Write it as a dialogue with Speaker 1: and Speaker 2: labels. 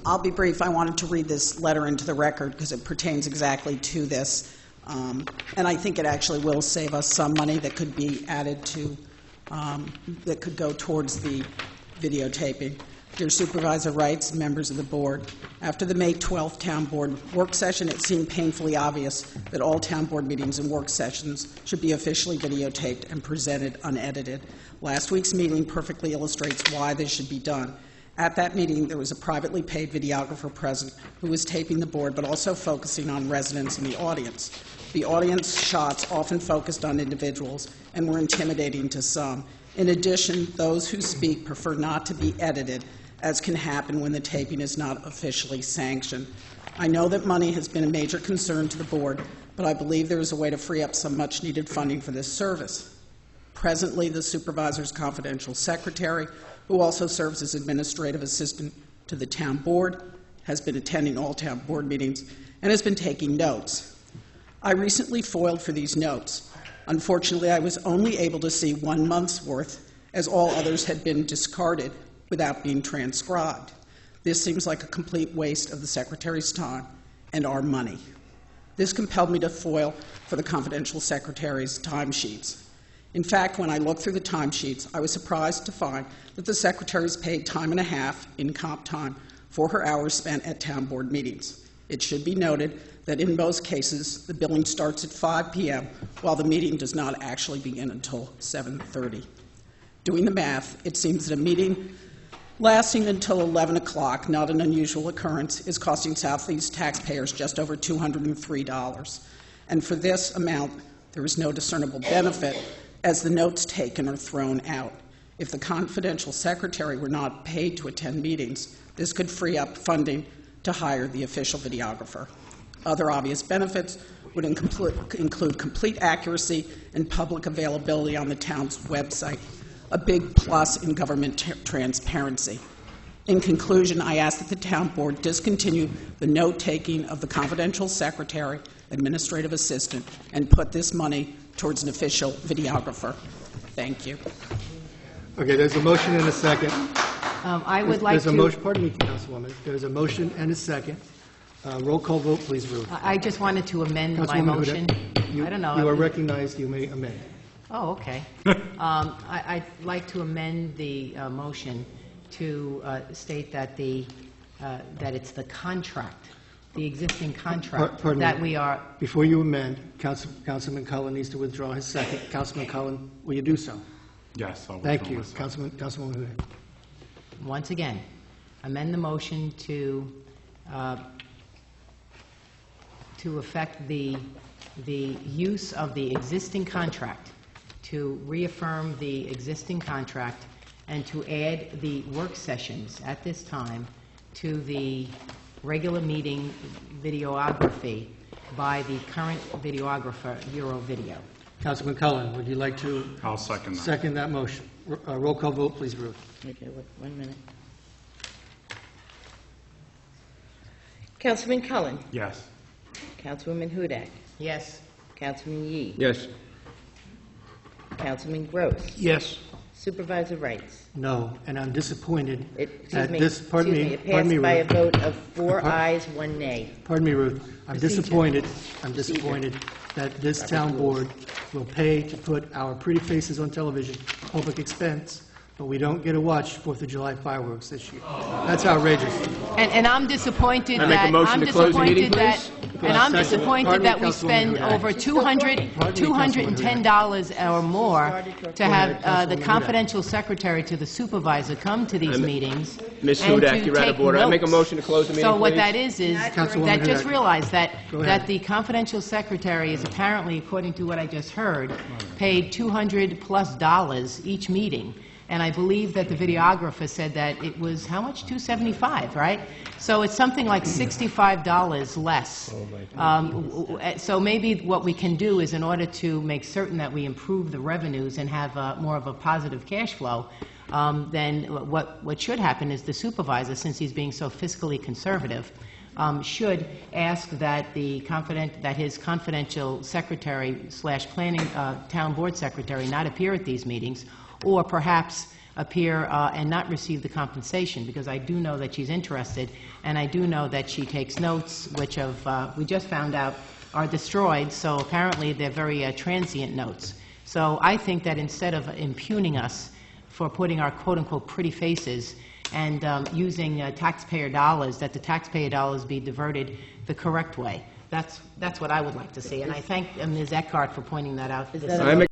Speaker 1: I'll be brief. I wanted to read this letter into the record because it pertains exactly to this. And I think it actually will save us some money that could be added to, that could go towards the videotaping. Dear Supervisor Wrights, members of the board, after the May 12th Town Board work session, it seemed painfully obvious that all Town Board meetings and work sessions should be officially videotaped and presented unedited. Last week's meeting perfectly illustrates why this should be done. At that meeting, there was a privately paid videographer present who was taping the board, but also focusing on residents in the audience. The audience shots often focused on individuals and were intimidating to some. In addition, those who speak prefer not to be edited, as can happen when the taping is not officially sanctioned. I know that money has been a major concern to the board, but I believe there is a way to free up some much-needed funding for this service. Presently, the supervisor's confidential secretary, who also serves as administrative assistant to the town board, has been attending all town board meetings and has been taking notes. I recently foiled for these notes. Unfortunately, I was only able to see 1 month's worth, as all others had been discarded without being transcribed. This seems like a complete waste of the secretary's time and our money. This compelled me to foil for the confidential secretary's timesheets. In fact, when I looked through the timesheets, I was surprised to find that the secretary is paid time and a half in comp time for her hours spent at town board meetings. It should be noted that in most cases, the billing starts at 5 p.m., while the meeting does not actually begin until 7:30. Doing the math, it seems that a meeting lasting until 11 o'clock, not an unusual occurrence, is costing Southeast taxpayers just over $203. And for this amount, there is no discernible benefit, as the notes taken are thrown out. If the confidential secretary were not paid to attend meetings, this could free up funding to hire the official videographer. Other obvious benefits would include complete accuracy and public availability on the town's website, a big plus in government transparency. In conclusion, I ask that the town board discontinue the note-taking of the confidential secretary, administrative assistant, and put this money towards an official videographer. Thank you.
Speaker 2: Okay, there's a motion and a second.
Speaker 3: I would like
Speaker 2: There's a
Speaker 3: to...
Speaker 2: motion, pardon me, Councilwoman. There's a motion and a second. Roll call vote, please, Ruth.
Speaker 3: I just wanted to amend my
Speaker 2: Councilwoman
Speaker 3: motion.
Speaker 2: Hudak,
Speaker 3: I don't know.
Speaker 2: You are recognized. You may amend.
Speaker 3: Oh, okay. I'd like to amend the motion to state that that it's the contract, the existing contract
Speaker 2: Pardon
Speaker 3: that
Speaker 2: me.
Speaker 3: we are...
Speaker 2: Before you amend, Councilman Cullen needs to withdraw his second. Councilman Cullen, will you do so?
Speaker 4: Yes, I'll
Speaker 2: Thank you.
Speaker 4: withdraw myself.
Speaker 2: Councilwoman Hudak.
Speaker 3: Once again, amend the motion to affect the use of the existing contract, to reaffirm the existing contract, and to add the work sessions at this time to the regular meeting videography by the current videographer, Euro Video.
Speaker 2: Councilman Cullen, would you like to
Speaker 4: I'll second that.
Speaker 2: second that motion? Roll call vote, please, Ruth.
Speaker 5: Okay, 1 minute. Councilman Cullen.
Speaker 4: Yes.
Speaker 5: Councilwoman Hudak.
Speaker 3: Yes.
Speaker 5: Councilman Yee.
Speaker 6: Yes.
Speaker 5: Councilman Gross.
Speaker 6: Yes.
Speaker 5: Supervisor Wrights.
Speaker 2: No, and I'm disappointed
Speaker 5: Excuse
Speaker 2: that
Speaker 5: me.
Speaker 2: this, pardon me,
Speaker 5: It passed by a
Speaker 2: Ruth.
Speaker 5: vote of 4 ayes, 1 nay.
Speaker 2: Pardon me, Ruth. I'm
Speaker 5: Procedure.
Speaker 2: disappointed that this town board will pay to put our pretty faces on television, public expense, but we don't get to watch 4th of July fireworks this year. That's outrageous.
Speaker 3: And I'm disappointed
Speaker 6: I make a
Speaker 3: that
Speaker 6: motion to close the meeting, please?
Speaker 3: and I'm
Speaker 2: Second.
Speaker 3: disappointed
Speaker 2: Pardon me,
Speaker 3: that we
Speaker 2: Councilwoman
Speaker 3: spend
Speaker 2: Hudak.
Speaker 3: over $210 or more to have the
Speaker 2: Councilwoman
Speaker 3: confidential secretary to the supervisor come to these meetings.
Speaker 6: Ms.
Speaker 3: and
Speaker 6: Hudak,
Speaker 3: to
Speaker 6: you're out of
Speaker 3: take
Speaker 6: order. I make a
Speaker 3: notes.
Speaker 6: motion to close the meeting,
Speaker 3: So what
Speaker 6: please.
Speaker 3: that is
Speaker 2: Councilwoman
Speaker 3: that just
Speaker 2: Hudak.
Speaker 3: realized that
Speaker 2: Go ahead.
Speaker 3: that the confidential secretary is apparently, according to what I just heard, paid $200+ each meeting. And I believe that the videographer said that it was, how much? $275, right? So it's something like $65 less. So maybe what we can do is, in order to make certain that we improve the revenues and have more of a positive cash flow, then what should happen is the supervisor, since he's being so fiscally conservative, should ask that his confidential secretary / planning town board secretary not appear at these meetings, or perhaps appear and not receive the compensation, because I do know that she's interested, and I do know that she takes notes, which we just found out are destroyed, so apparently they're very transient notes. So I think that instead of impugning us for putting our quote-unquote pretty faces and using taxpayer dollars, that the taxpayer dollars be diverted the correct way. That's what I would like to see, and I thank Ms. Eckhart for pointing that out.
Speaker 5: Is that a